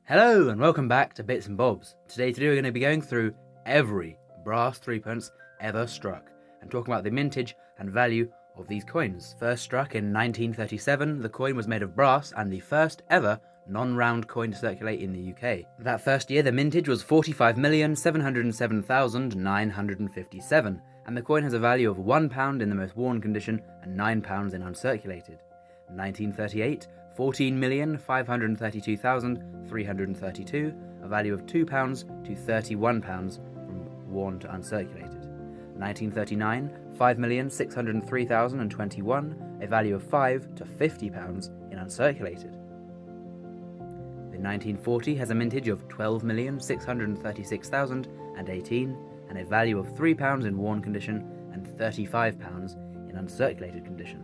Hello and welcome back to Bits and Bobs. Today we're going to be going through every brass threepence ever struck and talking about the mintage and value of these coins. First struck in 1937, the coin was made of brass and the first ever non-round coin to circulate in the UK. That first year the mintage was 45,707,957 and the coin has a value of £1 in the most worn condition and £9 in uncirculated. 1938, 14,532,332, a value of £2 to £31 from worn to uncirculated. 1939, 5,603,021, a value of £5 to £50 in uncirculated. The 1940 has a mintage of 12,636,018 and a value of £3 in worn condition and £35 in uncirculated condition.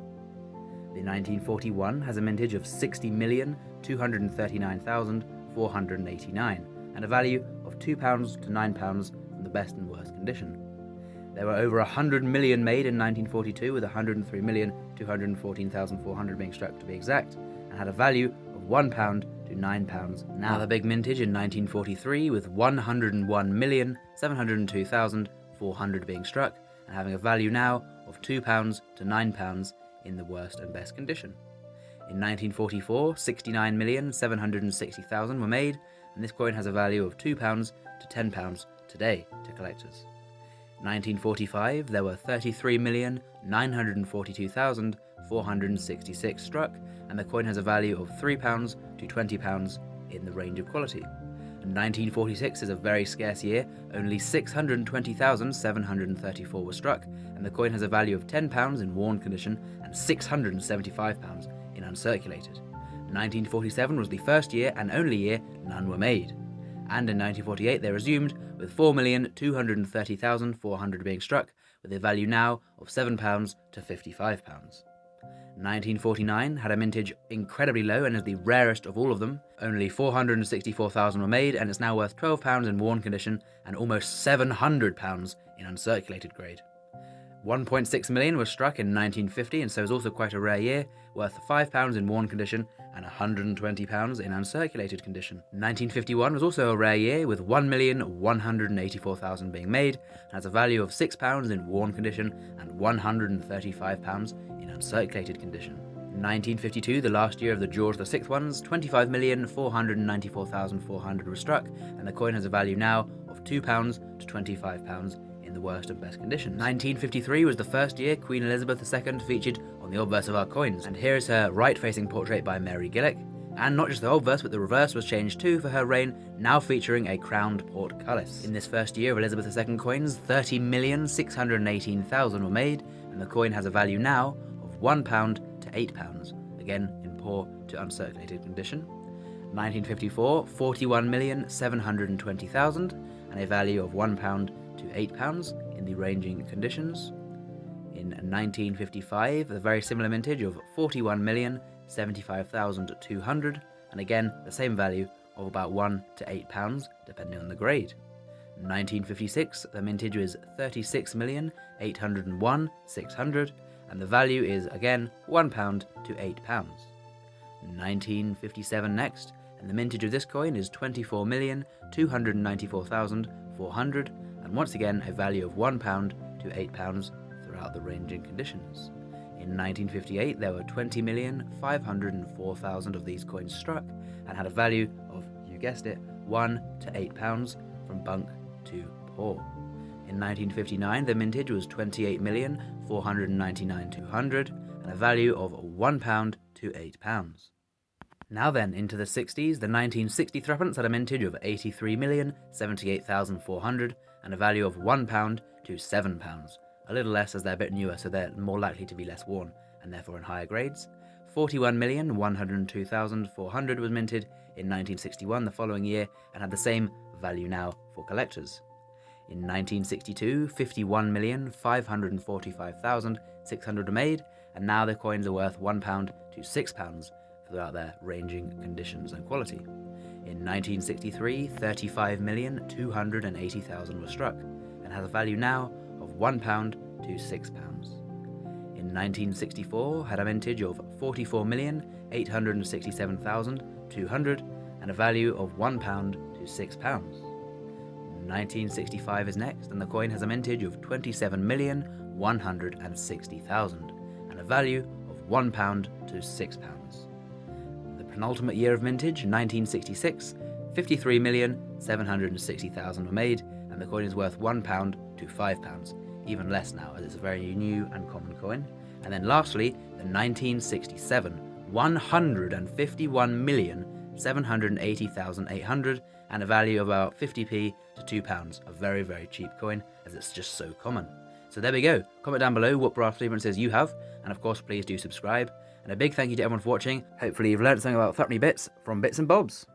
The 1941 has a mintage of 60,239,489 and a value of £2 to £9 from the best and worst condition. There were over 100 million made in 1942, with 103,214,400 being struck to be exact, and had a value of £1 to £9 now. Another big mintage in 1943, with 101,702,400 being struck and having a value now of £2 to £9 in the worst and best condition. In 1944, 69,760,000 were made, and this coin has a value of £2 to £10 today to collectors. In 1945, there were 33,942,466 struck, and the coin has a value of £3 to £20 in the range of quality. And 1946 is a very scarce year, only 620,734 were struck, and the coin has a value of £10 in worn condition and £675 in uncirculated. 1947 was the first year and only year none were made. And in 1948 they resumed, with 4,230,400 being struck, with a value now of £7 to £55. 1949 had a mintage incredibly low and is the rarest of all of them. Only 464,000 were made, and it's now worth £12 in worn condition and almost £700 in uncirculated grade. 1.6 million was struck in 1950, and so is also quite a rare year, worth £5 in worn condition and £120 in uncirculated condition. 1951 was also a rare year, with 1,184,000 being made, and has a value of £6 in worn condition and £135 in uncirculated condition. 1952, the last year of the George VI ones, 25,494,400 were struck, and the coin has a value now of £2 to £25 in the worst and best condition. 1953 was the first year Queen Elizabeth II featured on the obverse of our coins, and here is her right-facing portrait by Mary Gillick. And not just the obverse, but the reverse was changed too for her reign, now featuring a crowned portcullis. In this first year of Elizabeth II coins, 30,618,000 were made, and the coin has a value now of £1 to £8, again in poor to uncirculated condition. 1954, 41,720,000, and a value of £1 to £8 in the ranging conditions. In 1955, a very similar mintage of 41,075,200, and again the same value of about £1 to £8 depending on the grade. 1956, the mintage was 36,801,600, and the value is again £1 to £8. 1957 next, and the mintage of this coin is 24,294,400, and once again a value of £1 to £8 throughout the ranging conditions. In 1958 there were 20,504,000 of these coins struck and had a value of, you guessed it, £1 to £8 from bunk to poor. In 1959 the mintage was 28,499,200 and a value of £1 to £8. Now then, into the 60s, the 1960 threepence had a mintage of 83,078,400 and a value of £1 to £7. A little less as they're a bit newer, so they're more likely to be less worn and therefore in higher grades. 41,102,400 was minted in 1961, the following year, and had the same value now for collectors. In 1962, 51,545,600 were made, and now the coins are worth £1 to £6 throughout their ranging conditions and quality. In 1963, 35,280,000 were struck, and has a value now of £1 to £6. In 1964, had a mintage of 44,867,200 and a value of £1 to £6. 1965 is next, and the coin has a mintage of 27,160,000 and a value of £1 to £6. The penultimate year of mintage, 1966, 53,760,000 were made, and the coin is worth £1 to £5, even less now as it's a very new and common coin. And then lastly, the 1967, 151,780,800 and a value of about 50p to £2, a very, very cheap coin as it's just so common. So there we go. Comment down below what brass Threepences you have, and of course please do subscribe. And a big thank you to everyone for watching. Hopefully you've learned something about threepenny bits from Bits and Bobs.